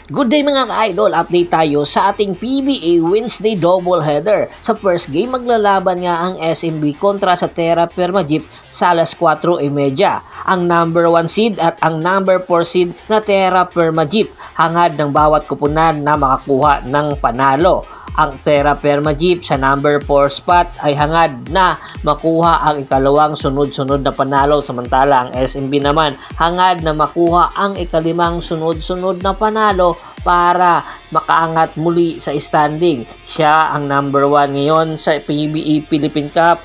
Good day mga ka-idol, update tayo sa ating PBA Wednesday doubleheader. Sa first game, maglalaban nga ang SMB kontra sa Terra Firma Jeep sa alas 4:30. Ang number 1 seed at ang number 4 seed na Terra Firma Jeep hangad ng bawat kupunan na makakuha ng panalo. Ang Terra Firma Jeep sa number 4 spot ay hangad na makuha ang ikalawang sunod-sunod na panalo, samantala ang SMB naman hangad na makuha ang ikalimang sunod-sunod na panalo para makaangat muli sa standing. Siya ang number 1 ngayon sa PBA Philippine Cup.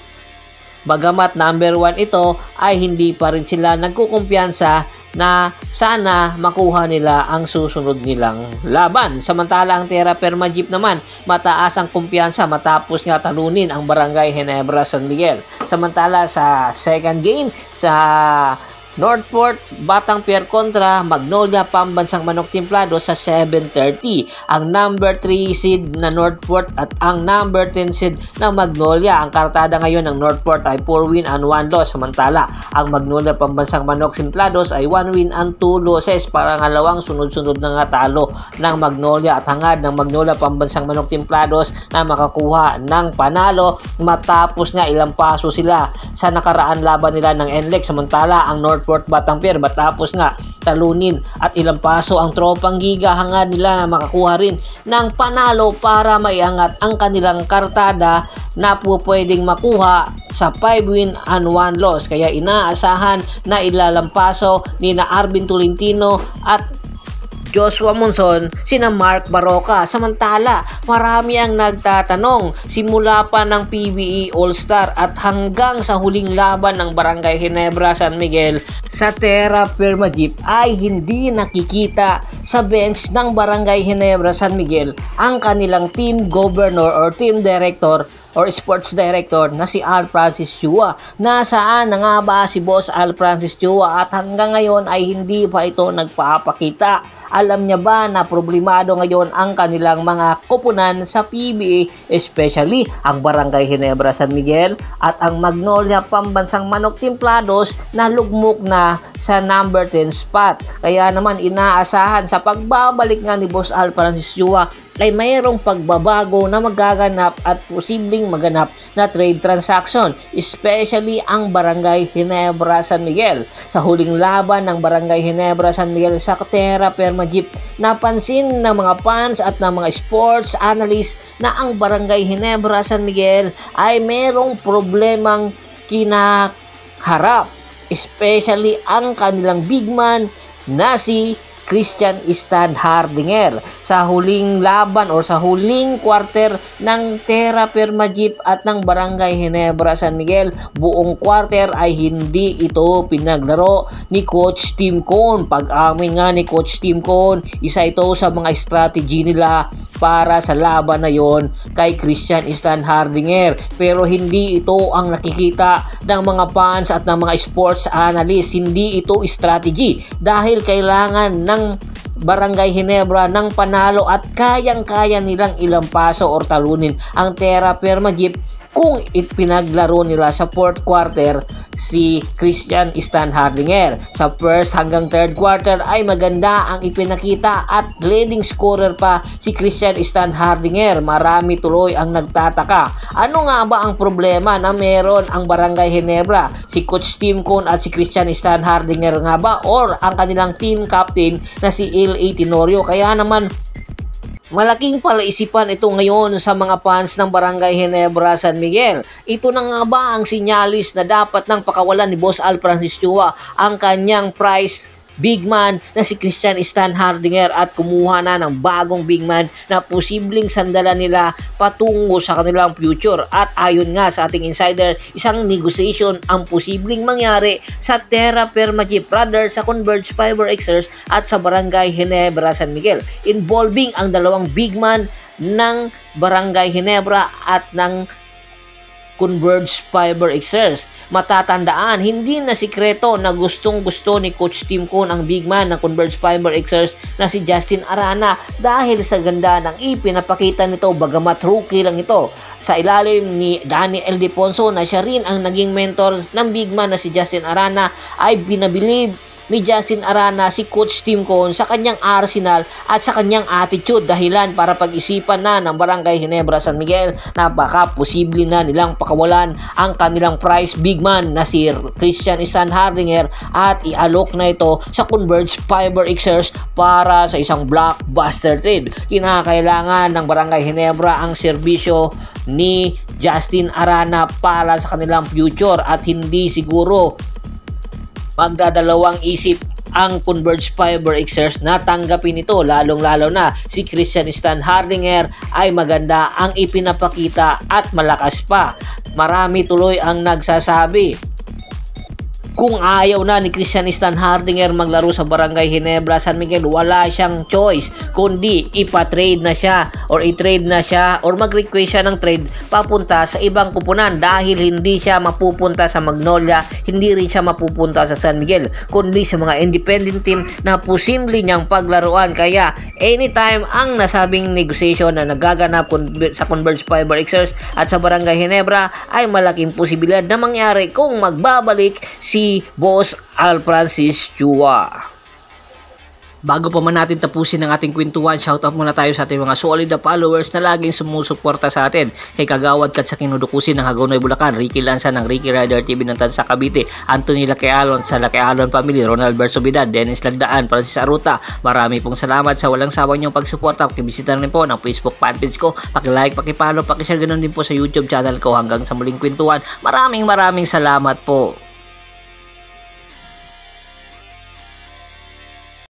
Bagamat number 1 ito ay hindi pa rin sila nagkukumpiyansa na sana makuha nila ang susunod nilang laban. Samantala ang Terra Firma Jeep naman mataas ang kumpiyansa matapos nga talunin ang Barangay Ginebra San Miguel. Samantala sa second game sa Northport, Batang Pier kontra Magnolia Pambansang Manok Timplado sa 7:30. Ang number 3 seed na Northport at ang number 10 seed na Magnolia. Ang kartada ngayon ng Northport ay 4 win and 1 loss. Samantala, ang Magnolia Pambansang Manok Timplados ay 1 win and 2 losses para ngalawang sunod-sunod na nga talo ng Magnolia at hangad ng Magnolia Pambansang Manok Timplados na makakuha ng panalo matapos nga ilang paso sila sa nakaraan laban nila ng NLEX. Samantala, ang Northport Batang Pier matapos nga talunin at ilang paso ang tropang Giga, hangad nila na makakuha rin ng panalo para maiangat ang kanilang kartada na pwedeng makuha sa 5 win and 1 loss. Kaya inaasahan na ilalampaso ni na Arvin Tolentino at Joshua Monson sina Mark Baroka. Samantala, marami ang nagtatanong simula pa ng PBA All-Star at hanggang sa huling laban ng Barangay Ginebra San Miguel sa Terra Firma Jeep ay hindi nakikita sa bench ng Barangay Ginebra San Miguel ang kanilang team governor or team director or sports director na si Al Francis Chua. Nasaan na nga ba si Boss Al Francis Chua at hanggang ngayon ay hindi pa ito nagpapakita? Alam niya ba na problemado ngayon ang kanilang mga koponan sa PBA, especially ang Barangay Ginebra San Miguel at ang Magnolia Pambansang Manok Timplados na lugmok na sa number 10 spot. Kaya naman inaasahan sa pagbabalik nga ni Boss Al Francis Chua ay mayroong pagbabago na magaganap at posibleng maganap na trade transaction, especially ang Barangay Ginebra San Miguel. Sa huling laban ng Barangay Ginebra San Miguel sa Terra Firma Jeep, napansin ng mga fans at ng mga sports analysts na ang Barangay Ginebra San Miguel ay merong problemang kinaharap, especially ang kanilang big man na si Christian Stan Hardinger. Sa huling laban o sa huling quarter ng Terra Firma Jeep at ng Barangay Ginebra San Miguel, buong quarter ay hindi ito pinaglaro ni Coach Tim Cone. Pag-amin nga ni Coach Tim Cone, isa ito sa mga strategy nila para sa laban na yon kay Christian Stan Hardinger. Pero hindi ito ang nakikita ng mga fans at ng mga sports analysts. Hindi ito strategy dahil kailangan ng Barangay Ginebra ng panalo at kayang-kaya nilang ilang paso or talunin ang Terra Firma Jeep kung ipinaglaro nila sa fourth quarter si Christian Stan Hardinger. Sa first hanggang third quarter ay maganda ang ipinakita at leading scorer pa si Christian Stan Hardinger. Marami tuloy ang nagtataka. Ano nga ba ang problema na meron ang Barangay Ginebra? Si Coach Tim Cone at si Christian Stan Hardinger nga ba or ang kanilang team captain na si L.A. Tenorio? Kaya naman malaking palaisipan ito ngayon sa mga fans ng Barangay Ginebra San Miguel. Ito na nga ba ang sinyalis na dapat nang pakawalan ni Boss Al Francis Chua ang kanyang prize big man na si Christian Stan Hardinger at kumuha na ng bagong big man na posibleng sandalan nila patungo sa kanilang future? At ayon nga sa ating insider, isang negotiation ang posibleng mangyari sa Terra Firma Jeep, rather sa Converge Fiber Xers at sa Barangay Ginebra San Miguel, involving ang dalawang big man ng Barangay Ginebra at ng Converge Fiber Xers. Matatandaan, hindi na sikreto na gustong-gusto ni Coach Tim Cone ang big man ng Converge Fiber Xers na si Justin Arana dahil sa ganda ng ipinapakita nito, bagamat rookie lang ito. Sa ilalim ni Danny Ildefonso na siya rin ang naging mentor ng big man na si Justin Arana, ay binabilib ni Justin Arana si Coach Tim Cone sa kanyang arsenal at sa kanyang attitude, dahilan para pag-isipan na ng Barangay Ginebra San Miguel na baka posible na nilang pakawalan ang kanilang prize big man na si Christian Stan Hardinger at i-alok na ito sa Converge Fiber Xers para sa isang blockbuster trade. Kinakailangan ng Barangay Ginebra ang serbisyo ni Justin Arana para sa kanilang future at hindi siguro magdadalawang isip ang Converge Fiber Xers na tanggapin ito, lalong-lalo na si Christian Stan Hardinger ay maganda ang ipinapakita at malakas pa. Marami tuloy ang nagsasabi kung ayaw na ni Christian Stan Hardinger maglaro sa Barangay Ginebra San Miguel, wala siyang choice kundi ipa-trade na siya or i-trade na siya or mag-request siya ng trade papunta sa ibang kupunan, dahil hindi siya mapupunta sa Magnolia, hindi rin siya mapupunta sa San Miguel, kundi sa mga independent team na posible niyang paglaruan. Kaya anytime ang nasabing negotiation na nagaganap sa Converge Fiber Xers at sa Barangay Ginebra ay malaking posibilidad na mangyari kung magbabalik si Boss Al Francis Chua. Bago pa man natin tapusin ang ating kwentuhan, shoutout muna tayo sa ating mga solid na followers na laging sumusuporta sa atin. Kay Kagawad Kat sa Kinudukusin ng Hagonoy, Bulacan, Ricky Lanza ng Ricky Rider TV ng Tansa Cavite, Anthony Laquealon sa Laquealon Family, Ronald Bersobidad, Dennis Lagdaan, Francis Aruta. Marami pong salamat sa walang sawang niyong pagsuporta. Pakibisita rin po ng Facebook fanpage ko, pakilike, pakipollow, pakishare, ganoon din po sa YouTube channel ko. Hanggang sa muling kwentuhan, maraming salamat po.